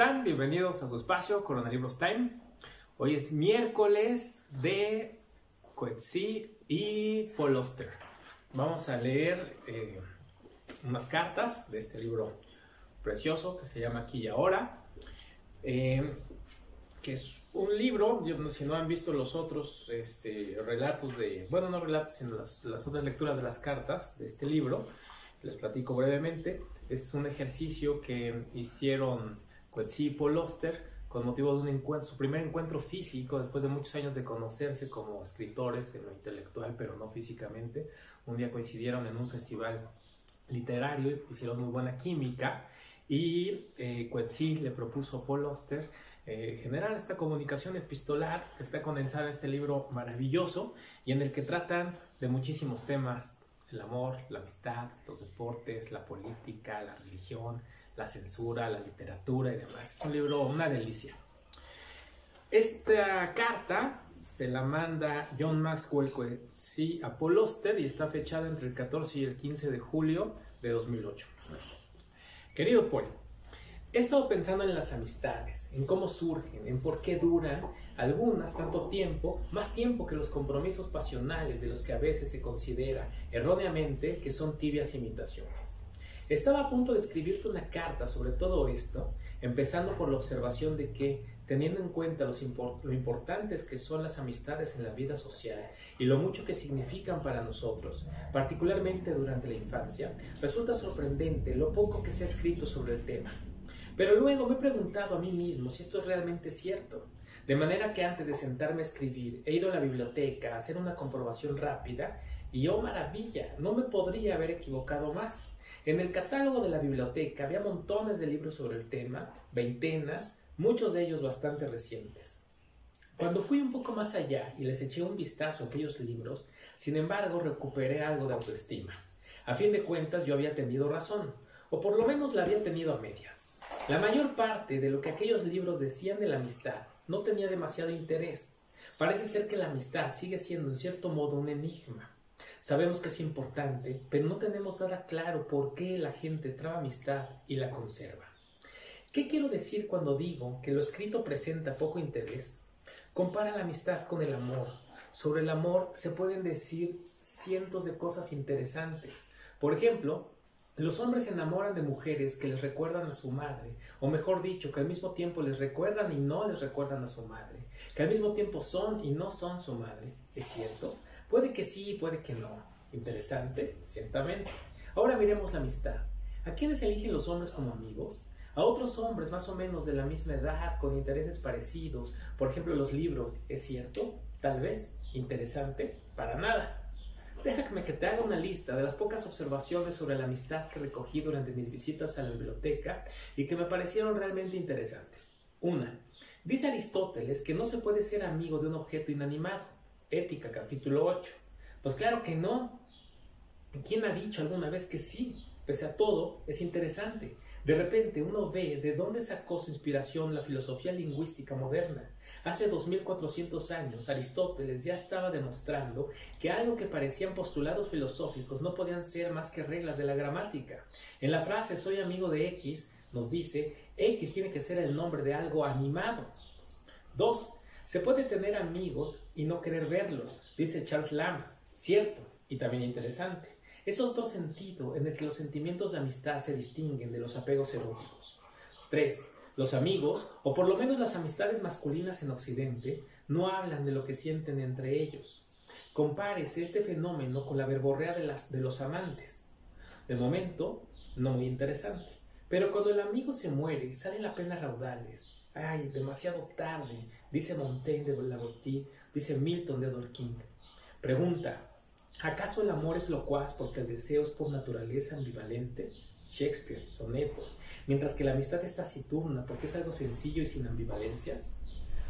están? Bienvenidos a su espacio Coronalibros Time. Hoy es miércoles de Coetzee y Paul Auster. Vamos a leer unas cartas de este libro precioso que se llama Aquí y Ahora, que es un libro. Si no han visto los otros relatos no relatos, sino las otras lecturas de las cartas de este libro, les platico brevemente. Es un ejercicio que hicieron Coetzee y Paul Auster con motivo de su primer encuentro físico después de muchos años de conocerse como escritores en lo intelectual, pero no físicamente. Un día coincidieron en un festival literario, hicieron muy buena química y Coetzee le propuso a Paul Auster generar esta comunicación epistolar que está condensada en este libro maravilloso y en el que tratan de muchísimos temas: el amor, la amistad, los deportes, la política, la religión, la censura, la literatura y demás. Es un libro, una delicia. Esta carta se la manda John Maxwell Coetzee a Paul Auster y está fechada entre el 14 y el 15 de julio de 2008. Querido Paul, he estado pensando en las amistades, en cómo surgen, en por qué duran algunas tanto tiempo, más tiempo que los compromisos pasionales de los que a veces se considera erróneamente que son tibias imitaciones. Estaba a punto de escribirte una carta sobre todo esto, empezando por la observación de que, teniendo en cuenta lo importantes que son las amistades en la vida social y lo mucho que significan para nosotros, particularmente durante la infancia, resulta sorprendente lo poco que se ha escrito sobre el tema. Pero luego me he preguntado a mí mismo si esto es realmente cierto, de manera que antes de sentarme a escribir he ido a la biblioteca a hacer una comprobación rápida y ¡oh maravilla! No me podría haber equivocado más. En el catálogo de la biblioteca había montones de libros sobre el tema, veintenas, muchos de ellos bastante recientes. Cuando fui un poco más allá y les eché un vistazo a aquellos libros, sin embargo recuperé algo de autoestima. A fin de cuentas yo había tenido razón, o por lo menos la había tenido a medias. La mayor parte de lo que aquellos libros decían de la amistad no tenía demasiado interés. Parece ser que la amistad sigue siendo en cierto modo un enigma. Sabemos que es importante, pero no tenemos nada claro por qué la gente traba amistad y la conserva. ¿Qué quiero decir cuando digo que lo escrito presenta poco interés? Compara la amistad con el amor. Sobre el amor se pueden decir cientos de cosas interesantes. Por ejemplo, los hombres se enamoran de mujeres que les recuerdan a su madre, o mejor dicho, que al mismo tiempo les recuerdan y no les recuerdan a su madre, que al mismo tiempo son y no son su madre. ¿Es cierto? Puede que sí, puede que no. Interesante, ciertamente. Ahora miremos la amistad. ¿A quiénes eligen los hombres como amigos? A otros hombres más o menos de la misma edad, con intereses parecidos. Por ejemplo, los libros. ¿Es cierto? Tal vez. ¿Interesante? Para nada. Déjame que te haga una lista de las pocas observaciones sobre la amistad que recogí durante mis visitas a la biblioteca y que me parecieron realmente interesantes. 1. Dice Aristóteles que no se puede ser amigo de un objeto inanimado. Ética, capítulo 8. Pues claro que no. ¿Quién ha dicho alguna vez que sí? Pese a todo, es interesante. De repente uno ve de dónde sacó su inspiración la filosofía lingüística moderna. Hace 2400 años Aristóteles ya estaba demostrando que algo que parecían postulados filosóficos no podían ser más que reglas de la gramática. En la frase "soy amigo de X" nos dice X tiene que ser el nombre de algo animado. 2. Se puede tener amigos y no querer verlos, dice Charles Lamb. Cierto, y también interesante. Es otro sentido en el que los sentimientos de amistad se distinguen de los apegos eróticos. 3. Los amigos, o por lo menos las amistades masculinas en Occidente, no hablan de lo que sienten entre ellos. Compárese este fenómeno con la verborrea de los amantes. De momento, no muy interesante. Pero cuando el amigo se muere, salen apenas raudales. ¡Ay, demasiado tarde!, dice Montaigne de la Boétie, dice Milton de Durkheim. Pregunta: ¿acaso el amor es locuaz porque el deseo es por naturaleza ambivalente? Shakespeare, sonetos. Mientras que la amistad es taciturna porque es algo sencillo y sin ambivalencias.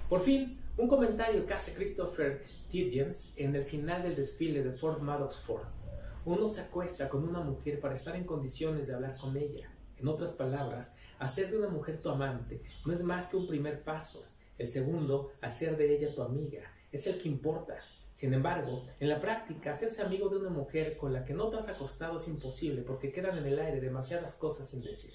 Por fin, un comentario que hace Christopher Tidgens en el final del desfile de Fort Madox Ford. Uno se acuesta con una mujer para estar en condiciones de hablar con ella. En otras palabras, hacer de una mujer tu amante no es más que un primer paso. El segundo, hacer de ella tu amiga, es el que importa. Sin embargo, en la práctica, hacerse amigo de una mujer con la que no te has acostado es imposible porque quedan en el aire demasiadas cosas sin decir.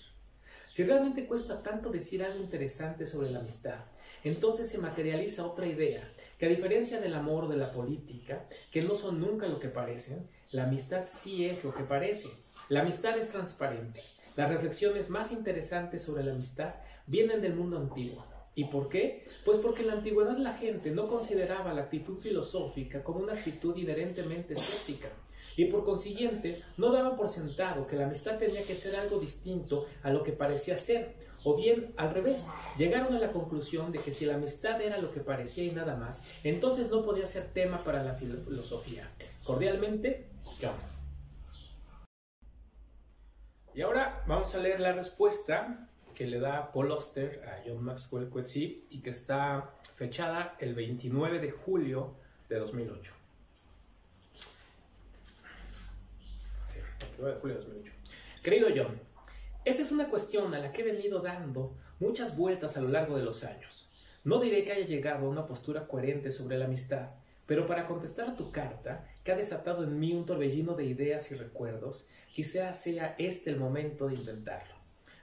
Si realmente cuesta tanto decir algo interesante sobre la amistad, entonces se materializa otra idea, que a diferencia del amor o de la política, que no son nunca lo que parecen, la amistad sí es lo que parece. La amistad es transparente. Las reflexiones más interesantes sobre la amistad vienen del mundo antiguo. ¿Y por qué? Pues porque en la antigüedad la gente no consideraba la actitud filosófica como una actitud inherentemente estética. Y por consiguiente, no daban por sentado que la amistad tenía que ser algo distinto a lo que parecía ser, o bien al revés. Llegaron a la conclusión de que si la amistad era lo que parecía y nada más, entonces no podía ser tema para la filosofía. Cordialmente, John. Y ahora vamos a leer la respuesta que le da Paul Auster a John Maxwell Coetzee y que está fechada el 29 de julio de 2008. Sí, 29 de julio de 2008. Querido John, esa es una cuestión a la que he venido dando muchas vueltas a lo largo de los años. No diré que haya llegado a una postura coherente sobre la amistad, pero para contestar a tu carta, que ha desatado en mí un torbellino de ideas y recuerdos, quizá sea este el momento de intentarlo.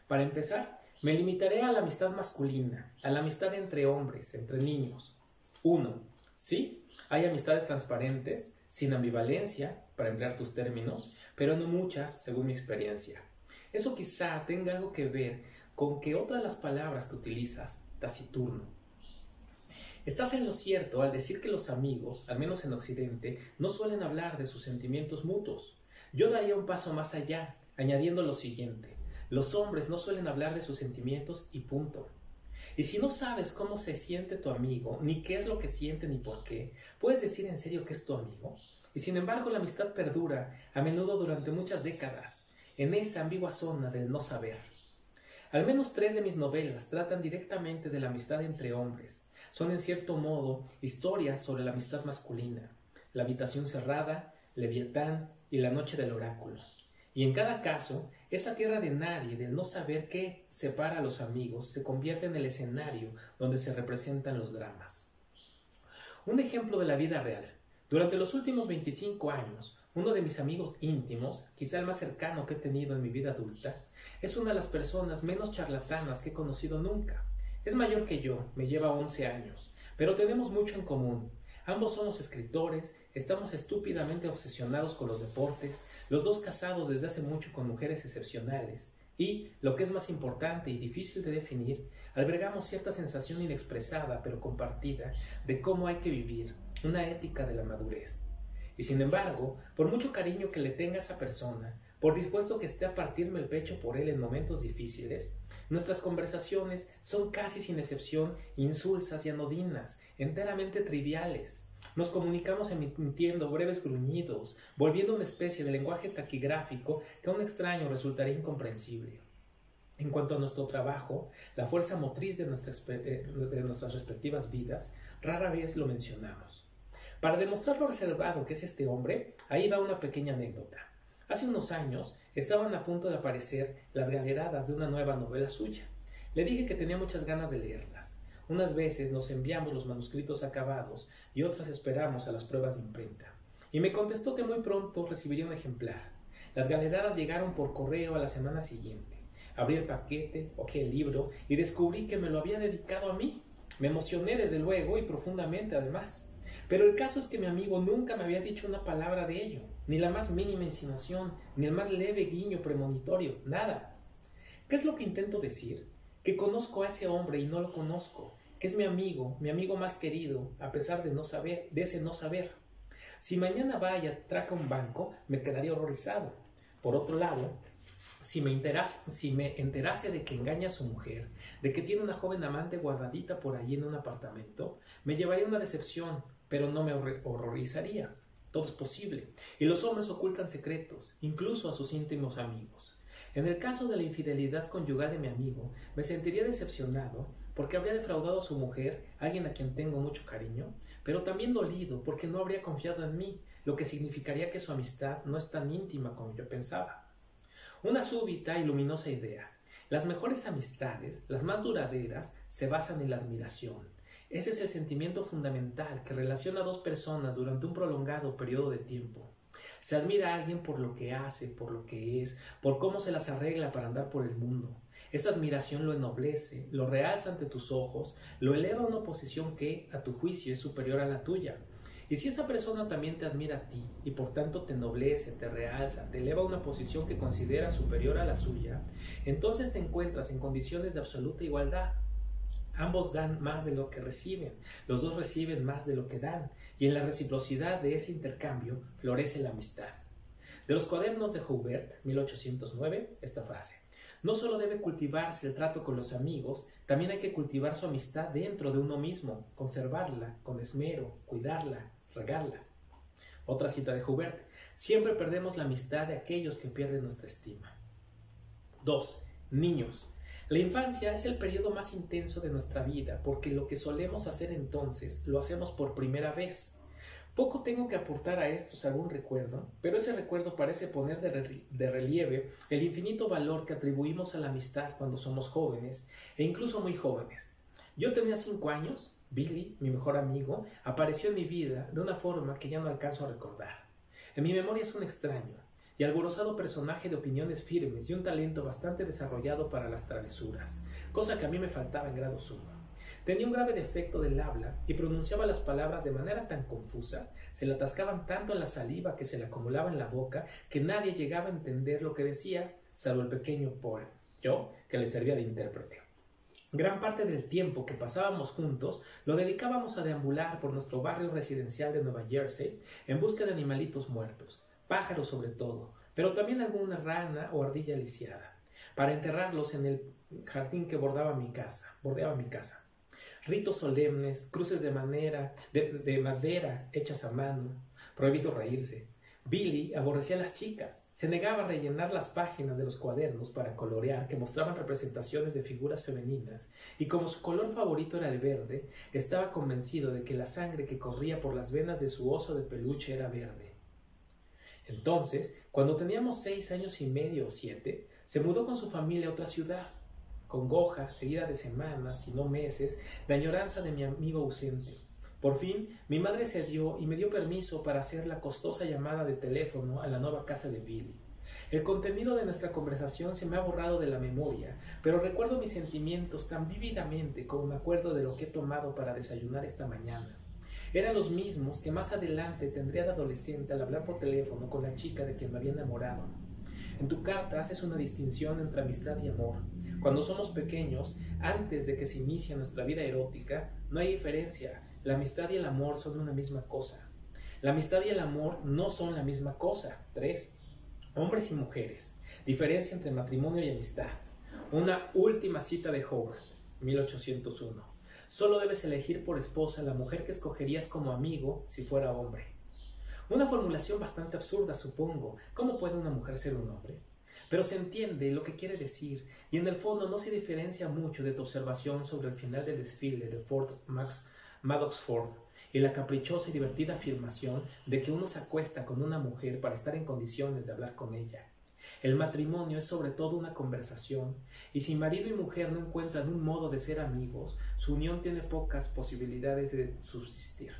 Para empezar, me limitaré a la amistad masculina, a la amistad entre hombres, entre niños. 1. Sí, hay amistades transparentes, sin ambivalencia, para emplear tus términos, pero no muchas, según mi experiencia. Eso quizá tenga algo que ver con que otra de las palabras que utilizas, taciturno. Estás en lo cierto al decir que los amigos, al menos en Occidente, no suelen hablar de sus sentimientos mutuos. Yo daría un paso más allá, añadiendo lo siguiente. Los hombres no suelen hablar de sus sentimientos y punto. Y si no sabes cómo se siente tu amigo, ni qué es lo que siente ni por qué, ¿puedes decir en serio que es tu amigo? Y sin embargo la amistad perdura, a menudo durante muchas décadas, en esa ambigua zona del no saber. Al menos 3 de mis novelas tratan directamente de la amistad entre hombres. Son en cierto modo historias sobre la amistad masculina, La habitación cerrada, Leviatán y La noche del oráculo. Y en cada caso, esa tierra de nadie, del no saber qué separa a los amigos, se convierte en el escenario donde se representan los dramas. Un ejemplo de la vida real. Durante los últimos 25 años, uno de mis amigos íntimos, quizá el más cercano que he tenido en mi vida adulta, es una de las personas menos charlatanas que he conocido nunca. Es mayor que yo, me lleva 11 años, pero tenemos mucho en común. Ambos somos escritores, estamos estúpidamente obsesionados con los deportes, los dos casados desde hace mucho con mujeres excepcionales y, lo que es más importante y difícil de definir, albergamos cierta sensación inexpresada pero compartida de cómo hay que vivir, una ética de la madurez. Y sin embargo, por mucho cariño que le tenga a esa persona, por dispuesto que esté a partirme el pecho por él en momentos difíciles, nuestras conversaciones son casi sin excepción insulsas y anodinas, enteramente triviales. Nos comunicamos emitiendo breves gruñidos, volviendo una especie de lenguaje taquigráfico que a un extraño resultaría incomprensible. En cuanto a nuestro trabajo, la fuerza motriz de nuestras respectivas vidas, rara vez lo mencionamos. Para demostrar lo reservado que es este hombre, ahí va una pequeña anécdota. Hace unos años estaban a punto de aparecer las galeradas de una nueva novela suya. Le dije que tenía muchas ganas de leerlas. Unas veces nos enviamos los manuscritos acabados y otras esperamos a las pruebas de imprenta. Y me contestó que muy pronto recibiría un ejemplar. Las galeradas llegaron por correo a la semana siguiente. Abrí el paquete, hojeé el libro y descubrí que me lo había dedicado a mí. Me emocioné desde luego y profundamente además. Pero el caso es que mi amigo nunca me había dicho una palabra de ello, ni la más mínima insinuación, ni el más leve guiño premonitorio, nada. ¿Qué es lo que intento decir? Que conozco a ese hombre y no lo conozco, que es mi amigo más querido, a pesar de ese no saber. Si mañana va y atraca un banco, me quedaría horrorizado. Por otro lado, si me enterase de que engaña a su mujer, de que tiene una joven amante guardadita por ahí en un apartamento, me llevaría una decepción, pero no me horrorizaría. Todo es posible, y los hombres ocultan secretos, incluso a sus íntimos amigos. En el caso de la infidelidad conyugal de mi amigo, me sentiría decepcionado porque habría defraudado a su mujer, alguien a quien tengo mucho cariño, pero también dolido porque no habría confiado en mí, lo que significaría que su amistad no es tan íntima como yo pensaba. Una súbita y luminosa idea. Las mejores amistades, las más duraderas, se basan en la admiración. Ese es el sentimiento fundamental que relaciona a dos personas durante un prolongado periodo de tiempo. Se admira a alguien por lo que hace, por lo que es, por cómo se las arregla para andar por el mundo. Esa admiración lo ennoblece, lo realza ante tus ojos, lo eleva a una posición que, a tu juicio, es superior a la tuya. Y si esa persona también te admira a ti y por tanto te ennoblece, te realza, te eleva a una posición que considera superior a la suya, entonces te encuentras en condiciones de absoluta igualdad. Ambos dan más de lo que reciben, los dos reciben más de lo que dan, y en la reciprocidad de ese intercambio florece la amistad. De los cuadernos de Joubert, 1809, esta frase: no solo debe cultivarse el trato con los amigos, también hay que cultivar su amistad dentro de uno mismo, conservarla con esmero, cuidarla, regarla. Otra cita de Joubert: siempre perdemos la amistad de aquellos que pierden nuestra estima. 2. Niños. La infancia es el periodo más intenso de nuestra vida porque lo que solemos hacer entonces lo hacemos por primera vez. Poco tengo que aportar a estos algún recuerdo, pero ese recuerdo parece poner de relieve el infinito valor que atribuimos a la amistad cuando somos jóvenes e incluso muy jóvenes. Yo tenía 5 años, Billy, mi mejor amigo, apareció en mi vida de una forma que ya no alcanzo a recordar. En mi memoria es un extraño y alborozado personaje de opiniones firmes y un talento bastante desarrollado para las travesuras, cosa que a mí me faltaba en grado sumo. Tenía un grave defecto del habla y pronunciaba las palabras de manera tan confusa, se le atascaban tanto en la saliva que se le acumulaba en la boca, que nadie llegaba a entender lo que decía, salvo el pequeño Paul, yo, que le servía de intérprete. Gran parte del tiempo que pasábamos juntos lo dedicábamos a deambular por nuestro barrio residencial de Nueva Jersey en busca de animalitos muertos, pájaros sobre todo, pero también alguna rana o ardilla lisiada, para enterrarlos en el jardín que bordeaba mi casa. Ritos solemnes, cruces de madera hechas a mano, prohibido reírse. Billy aborrecía a las chicas, se negaba a rellenar las páginas de los cuadernos para colorear que mostraban representaciones de figuras femeninas, y como su color favorito era el verde, estaba convencido de que la sangre que corría por las venas de su oso de peluche era verde. Entonces, cuando teníamos 6 años y medio o 7, se mudó con su familia a otra ciudad, congoja, seguida de semanas, si no meses, de añoranza de mi amigo ausente. Por fin, mi madre cedió y me dio permiso para hacer la costosa llamada de teléfono a la nueva casa de Billy. El contenido de nuestra conversación se me ha borrado de la memoria, pero recuerdo mis sentimientos tan vívidamente como me acuerdo de lo que he tomado para desayunar esta mañana. Eran los mismos que más adelante tendría de adolescente al hablar por teléfono con la chica de quien me había enamorado. En tu carta haces una distinción entre amistad y amor. Cuando somos pequeños, antes de que se inicie nuestra vida erótica, no hay diferencia. La amistad y el amor son una misma cosa. La amistad y el amor no son la misma cosa. 3. Hombres y mujeres. Diferencia entre matrimonio y amistad. Una última cita de Howard, 1801. Solo debes elegir por esposa a la mujer que escogerías como amigo si fuera hombre. Una formulación bastante absurda, supongo. ¿Cómo puede una mujer ser un hombre? Pero se entiende lo que quiere decir, y en el fondo no se diferencia mucho de tu observación sobre el final del desfile de Fort Maddox Ford y la caprichosa y divertida afirmación de que uno se acuesta con una mujer para estar en condiciones de hablar con ella. El matrimonio es sobre todo una conversación, y si marido y mujer no encuentran un modo de ser amigos, su unión tiene pocas posibilidades de subsistir.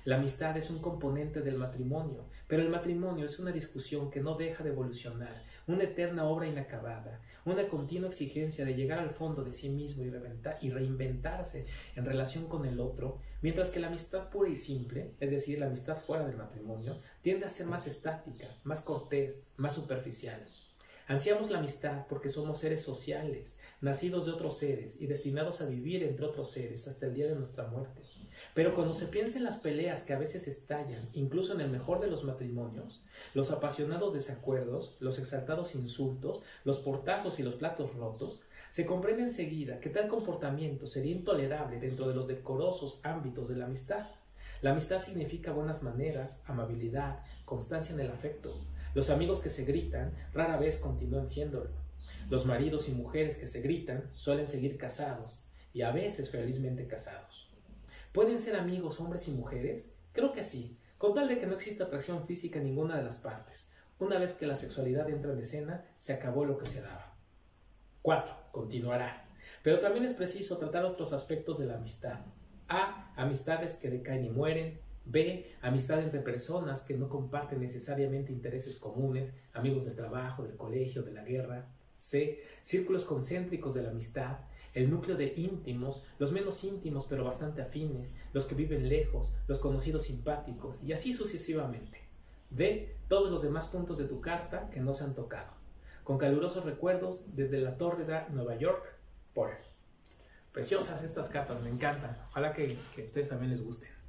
La amistad es un componente del matrimonio, pero el matrimonio es una discusión que no deja de evolucionar, una eterna obra inacabada, una continua exigencia de llegar al fondo de sí mismo y reinventarse en relación con el otro, mientras que la amistad pura y simple, es decir, la amistad fuera del matrimonio, tiende a ser más estática, más cortés, más superficial. Ansiamos la amistad porque somos seres sociales, nacidos de otros seres y destinados a vivir entre otros seres hasta el día de nuestra muerte. Pero cuando se piensa en las peleas que a veces estallan, incluso en el mejor de los matrimonios, los apasionados desacuerdos, los exaltados insultos, los portazos y los platos rotos, se comprende enseguida que tal comportamiento sería intolerable dentro de los decorosos ámbitos de la amistad. La amistad significa buenas maneras, amabilidad, constancia en el afecto. Los amigos que se gritan rara vez continúan siéndolo. Los maridos y mujeres que se gritan suelen seguir casados, y a veces felizmente casados. ¿Pueden ser amigos hombres y mujeres? Creo que sí, con tal de que no exista atracción física en ninguna de las partes. Una vez que la sexualidad entra en escena, se acabó lo que se daba. 4. Continuará. Pero también es preciso tratar otros aspectos de la amistad. A. Amistades que decaen y mueren. B. Amistad entre personas que no comparten necesariamente intereses comunes, amigos del trabajo, del colegio, de la guerra. C, círculos concéntricos de la amistad, el núcleo de íntimos, los menos íntimos pero bastante afines, los que viven lejos, los conocidos simpáticos y así sucesivamente. D, todos los demás puntos de tu carta que no se han tocado. Con calurosos recuerdos desde la tórrida Nueva York, Paul. Preciosas estas cartas, me encantan. Ojalá que a ustedes también les gusten.